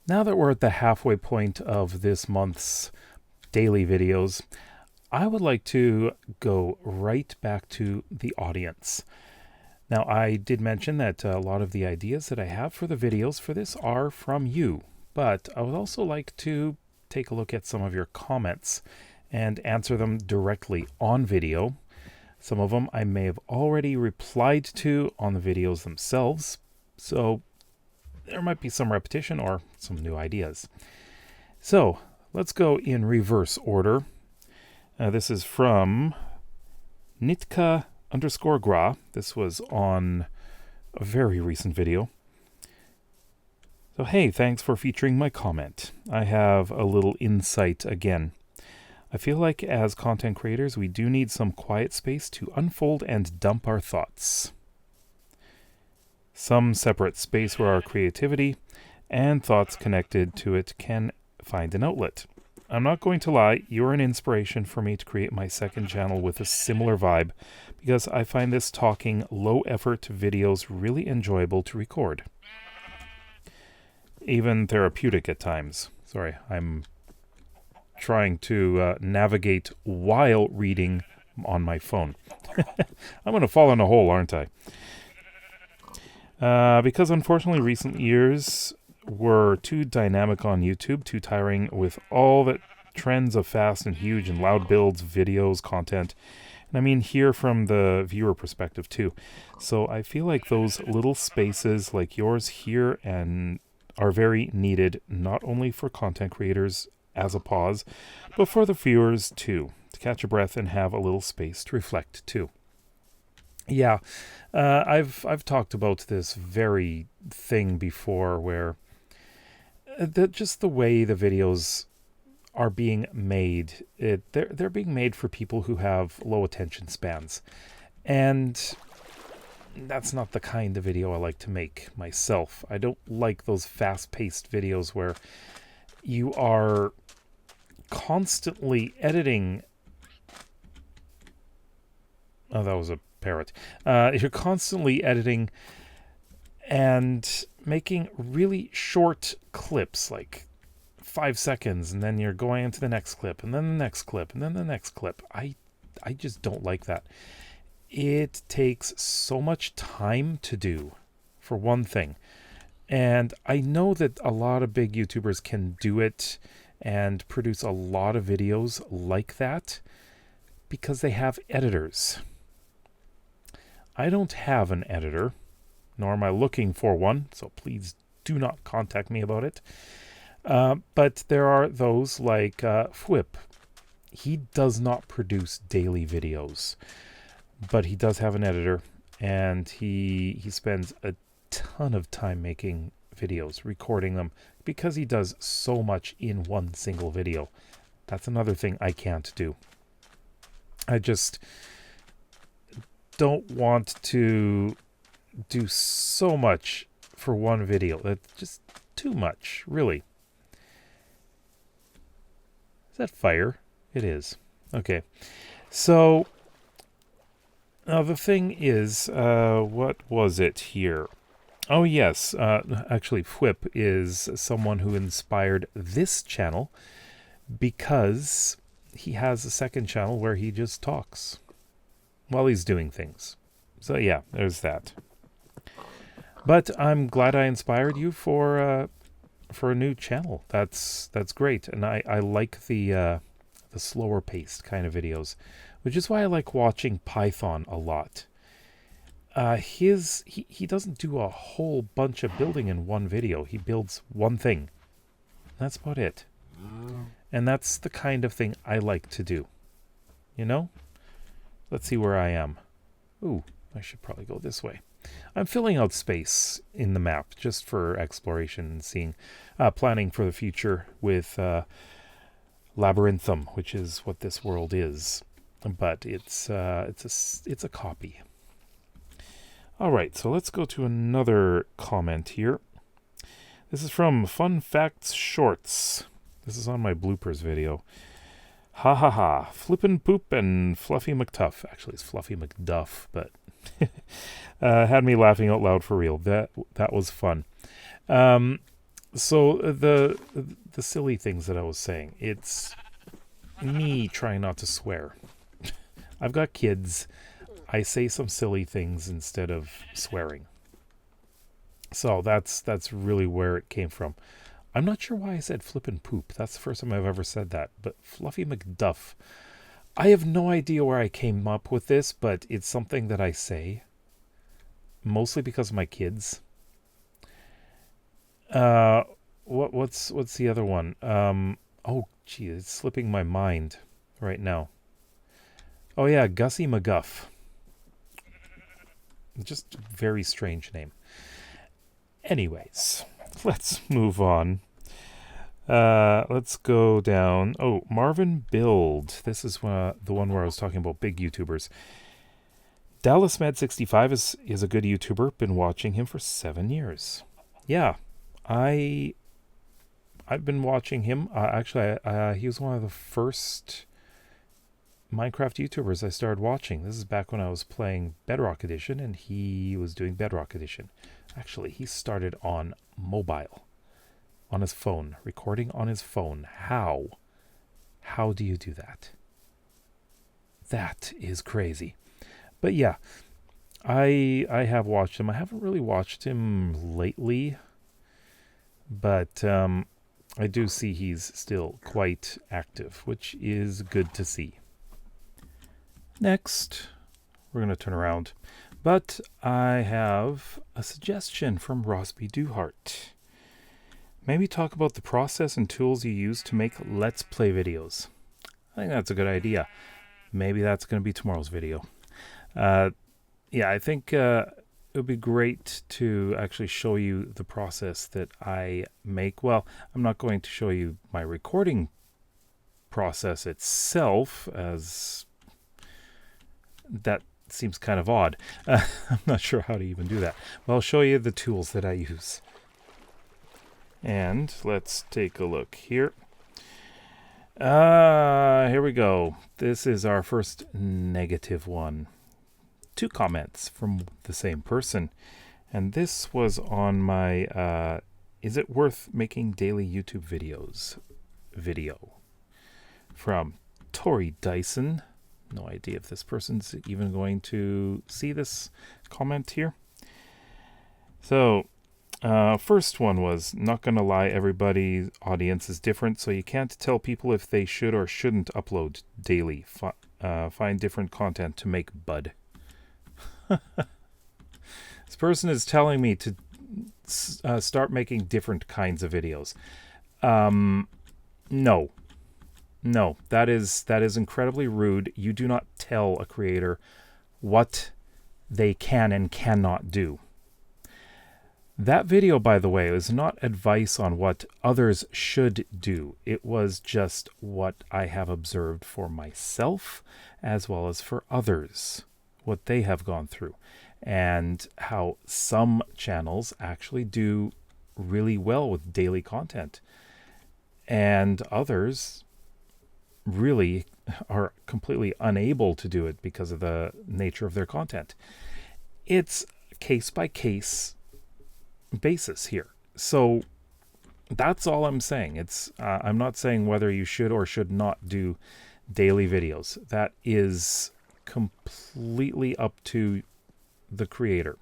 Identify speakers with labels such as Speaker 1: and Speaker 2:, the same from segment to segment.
Speaker 1: Now that we're at the halfway point of this month's daily videos, I would like to go right back to the audience. Now, I did mention that a lot of the ideas that I have for the videos for this are from you, but I would also like to take a look at some of your comments and answer them directly on video. Some of them I may have already replied to on the videos themselves, so there might be some repetition or some new ideas. So let's go in reverse order. This is from Nitka_gra. This was on a very recent video. So hey, thanks for featuring my comment. I have a little insight again. I feel like as content creators, we do need some quiet space to unfold and dump our thoughts. Some separate space where our creativity and thoughts connected to it can find an outlet. I'm not going to lie, you're an inspiration for me to create my second channel with a similar vibe, because I find this talking, low-effort videos really enjoyable to record. Even therapeutic at times. Sorry, I'm trying to navigate while reading on my phone. I'm going to fall in a hole, aren't I? Because unfortunately recent years were too dynamic on YouTube, too tiring with all the trends of fast and huge and loud builds, videos, content. And I mean here from the viewer perspective too. So I feel like those little spaces like yours here and are very needed, not only for content creators as a pause, but for the viewers too, to catch a breath and have a little space to reflect too. Yeah, I've talked about this very thing before, where just the way the videos are being made, they're being made for people who have low attention spans, and that's not the kind of video I like to make myself. I don't like those fast-paced videos where you are constantly editing. Oh, that was a parrot. You're constantly editing and making really short clips, like 5 seconds, and then you're going into the next clip, and then the next clip, and then the next clip. I just don't like that. It takes so much time to do, for one thing. And I know that a lot of big YouTubers can do it and produce a lot of videos like that because they have editors. I don't have an editor, nor am I looking for one, so please do not contact me about it. But there are those like Fwip. He does not produce daily videos, but he does have an editor, and he spends a ton of time making videos, recording them, because he does so much in one single video. That's another thing I can't do. I just don't want to do so much for one video. That's just too much, really. Is that fire? It is. Okay. So, now the thing is, what was it here? Oh, yes. Actually, Fwip is someone who inspired this channel because he has a second channel where he just talks while he's doing things. So yeah, there's that. But I'm glad I inspired you for a new channel. That's great, and I like the slower paced kind of videos, which is why I like watching Python a lot. He doesn't do a whole bunch of building in one video. He builds one thing. That's about it. And that's the kind of thing I like to do. You know? Let's see where I am. Ooh, I should probably go this way. I'm filling out space in the map just for exploration and seeing, planning for the future with Labyrinthum, which is what this world is. But it's a copy. All right, so let's go to another comment here. This is from Fun Facts Shorts. This is on my bloopers video. Ha ha ha. Flippin' Poop and Fluffy McTuff. Actually, it's Fluffy McDuff, but had me laughing out loud for real. That was fun. So the silly things that I was saying, it's me trying not to swear. I've got kids. I say some silly things instead of swearing. So that's really where it came from. I'm not sure why I said flippin' poop. That's the first time I've ever said that. But Fluffy McDuff. I have no idea where I came up with this, but it's something that I say. Mostly because of my kids. What's the other one? Oh gee, it's slipping my mind right now. Oh yeah, Gussie McGuff. Just a very strange name. Anyways, let's move on. Let's go down. Oh, Marvin Build. This is the one where I was talking about big YouTubers. DallasMed65 is a good YouTuber. Been watching him for 7 years. Yeah, I've been watching him. Actually, he was one of the first Minecraft YouTubers I started watching. This is back when I was playing Bedrock Edition, and he was doing Bedrock Edition. Actually, he started on mobile, on his phone, recording on his phone. How? How do you do that? That is crazy. But yeah, I have watched him. I haven't really watched him lately, but I do see he's still quite active, which is good to see. Next, we're going to turn around. But I have a suggestion from Rosby Duhart. Maybe talk about the process and tools you use to make Let's Play videos. I think that's a good idea. Maybe that's going to be tomorrow's video. Yeah, I think it would be great to actually show you the process that I make. Well, I'm not going to show you my recording process itself, as that seems kind of odd. I'm not sure how to even do that. But I'll show you the tools that I use. And let's take a look here. Here we go. This is our first negative one. 2 comments from the same person. And this was on my Is It Worth Making Daily YouTube Videos video from Tori Dyson. No idea if this person's even going to see this comment here. So, first one was, not going to lie, everybody's audience is different, so you can't tell people if they should or shouldn't upload daily. Find different content to make, bud. This person is telling me to start making different kinds of videos. No. No, that is incredibly rude. You do not tell a creator what they can and cannot do. That video, by the way, is not advice on what others should do. It was just what I have observed for myself as well as for others, what they have gone through, and how some channels actually do really well with daily content, and others really are completely unable to do it because of the nature of their content. It's case by case basis here. So that's all I'm saying. It's I'm not saying whether you should or should not do daily videos. That is completely up to the creator.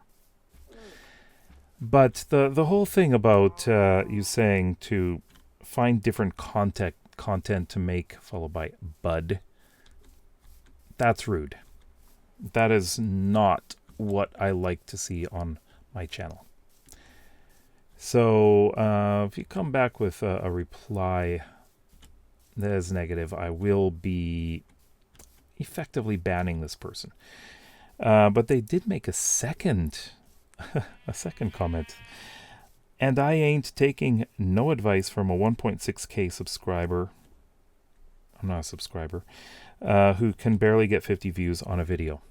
Speaker 1: But the whole thing about you saying to find different content to make, followed by bud, that's rude. That is not what I like to see on my channel. So if you come back with a reply that is negative, I will be effectively banning this person. But they did make a second comment. And I ain't taking no advice from a 1.6k subscriber. I'm not a subscriber. Who can barely get 50 views on a video.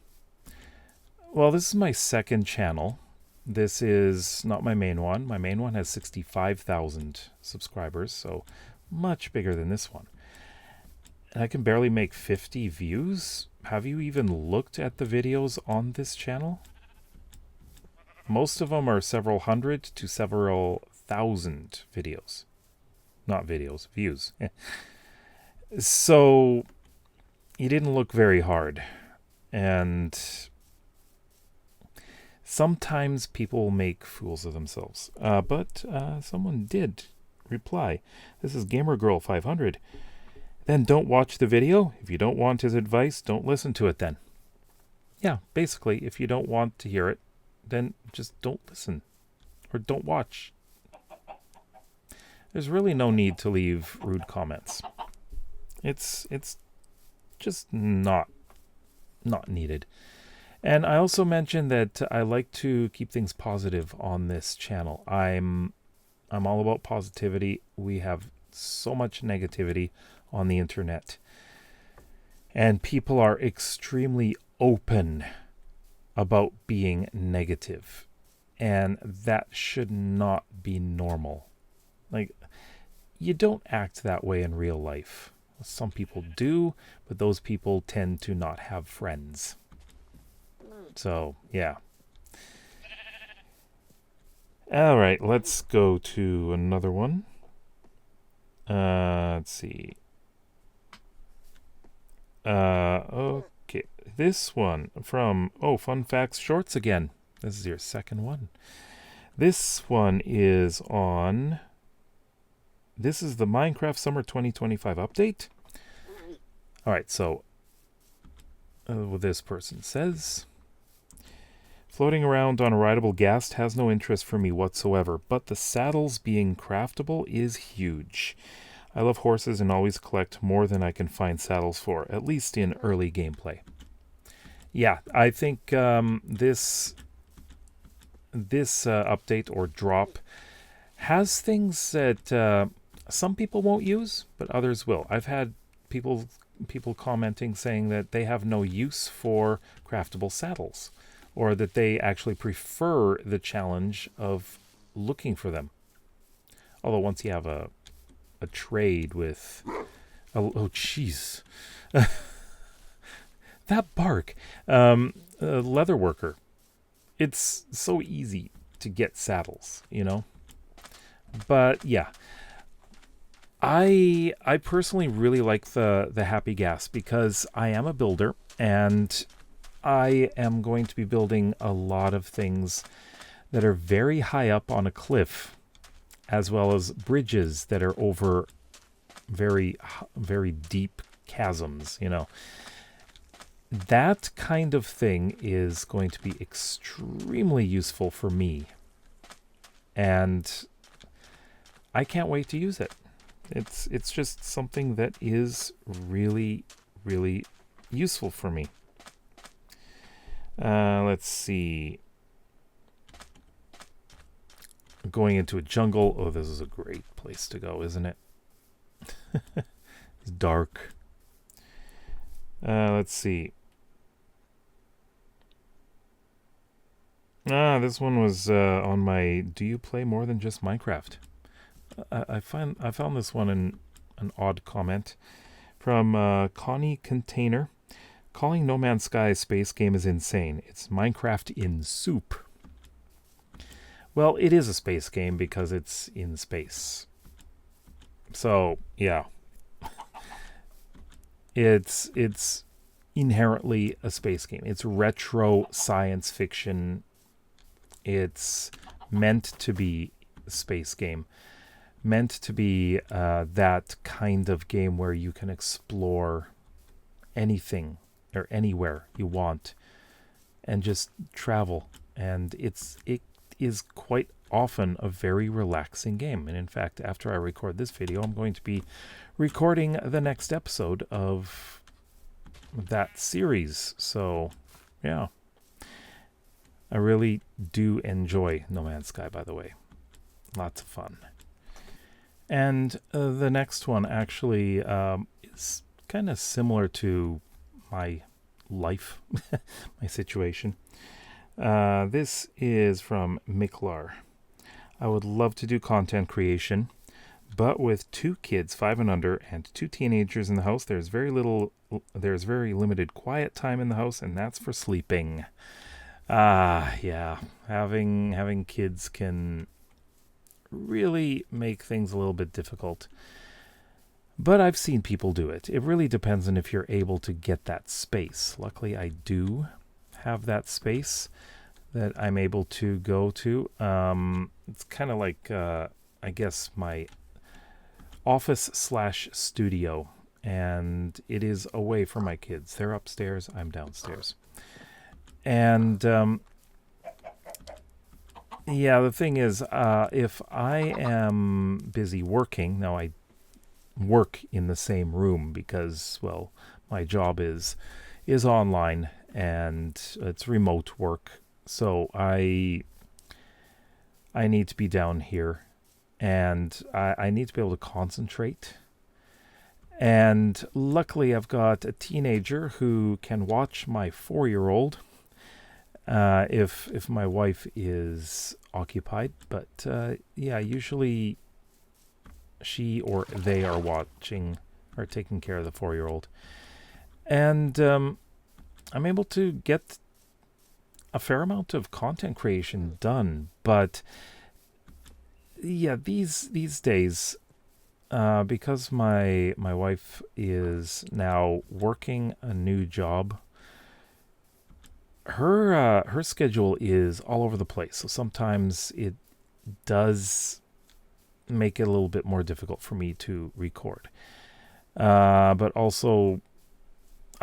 Speaker 1: Well, this is my second channel. This is not my main one. My main one has 65,000 subscribers, so much bigger than this one. And I can barely make 50 views? Have you even looked at the videos on this channel? Most of them are several hundred to several 100,000 videos. Not videos, views. So he didn't look very hard. And sometimes people make fools of themselves. But someone did reply. This is GamerGirl500. Then don't watch the video. If you don't want his advice, don't listen to it then. Yeah, basically, if you don't want to hear it, then just don't listen. Or don't watch. There's really no need to leave rude comments. It's just not needed. And I also mentioned that I like to keep things positive on this channel. I'm all about positivity. We have so much negativity on the internet. And people are extremely open about being negative. And that should not be normal. Like, you don't act that way in real life. Some people do, but those people tend to not have friends. So, yeah. All right, let's go to another one. Let's see. Okay, this one from, Fun Facts Shorts again. This is your second one. This one is on, this is the Minecraft Summer 2025 update. All right, so what this person says. Floating around on a rideable ghast has no interest for me whatsoever, but the saddles being craftable is huge. I love horses and always collect more than I can find saddles for, at least in early gameplay. Yeah, I think this update or drop has things that some people won't use, but others will. I've had people commenting saying that they have no use for craftable saddles, or that they actually prefer the challenge of looking for them. Although once you have a trade with... Oh, jeez. That bark. A leather worker. It's so easy to get saddles, you know? But, yeah. I personally really like the Happy Gas because I am a builder, and I am going to be building a lot of things that are very high up on a cliff, as well as bridges that are over very, very deep chasms, you know. That kind of thing is going to be extremely useful for me. And I can't wait to use it. It's just something that is really, really useful for me. Let's see. Going into a jungle. Oh, this is a great place to go, isn't it? It's dark. Let's see. This one was on my Do You Play More Than Just Minecraft? I found this one in an odd comment from Connie Container. Calling No Man's Sky a space game is insane. It's Minecraft in soup. Well, it is a space game because it's in space. So, yeah. It's inherently a space game. It's retro science fiction. It's meant to be a space game. Meant to be that kind of game where you can explore anything or anywhere you want and just travel. And it is quite often a very relaxing game. And in fact, after I record this video, I'm going to be recording the next episode of that series. So, yeah. I really do enjoy No Man's Sky, by the way. Lots of fun. And the next one actually is kind of similar to my life, my situation. This is from Miklar. I would love to do content creation, but with 2 kids, 5 and under, and 2 teenagers in the house, there's very limited quiet time in the house, and that's for sleeping. Yeah, having kids can really make things a little bit difficult. But I've seen people do it. It really depends on if you're able to get that space. Luckily, I do have that space that I'm able to go to. It's kind of like, I guess, my office/studio, and it is away from my kids. They're upstairs, I'm downstairs. And yeah, the thing is, if I am busy working, now I work in the same room because, well, my job is online and it's remote work. So I need to be down here, and I need to be able to concentrate. And luckily, I've got a teenager who can watch my 4-year-old if my wife is occupied. But yeah, usually she or they are watching or taking care of the 4-year-old. And I'm able to get a fair amount of content creation done. But yeah, these days, because my wife is now working a new job, her schedule is all over the place. So sometimes it does make it a little bit more difficult for me to record. But also,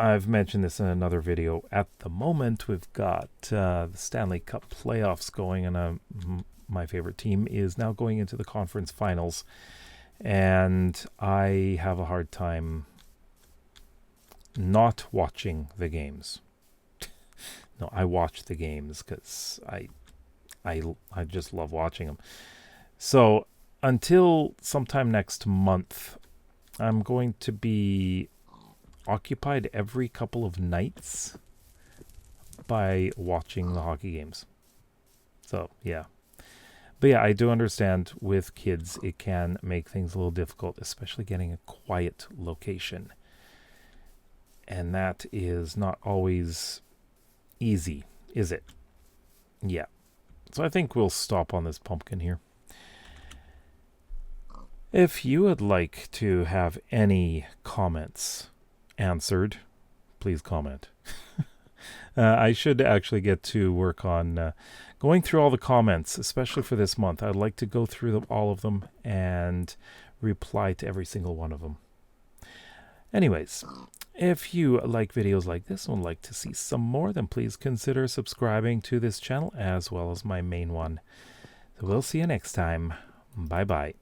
Speaker 1: I've mentioned this in another video. At the moment, we've got the Stanley Cup playoffs going, and my favorite team is now going into the conference finals. And I have a hard time not watching the games. No, I watch the games because I just love watching them. So until sometime next month, I'm going to be occupied every couple of nights by watching the hockey games. So, yeah. But yeah, I do understand with kids it can make things a little difficult, especially getting a quiet location. And that is not always easy, is it? Yeah. So I think we'll stop on this pumpkin here. If you would like to have any comments answered, please comment. I should actually get to work on going through all the comments, especially for this month. I'd like to go through all of them and reply to every single one of them. Anyways, if you like videos like this and would like to see some more, then please consider subscribing to this channel as well as my main one. So we'll see you next time. Bye-bye.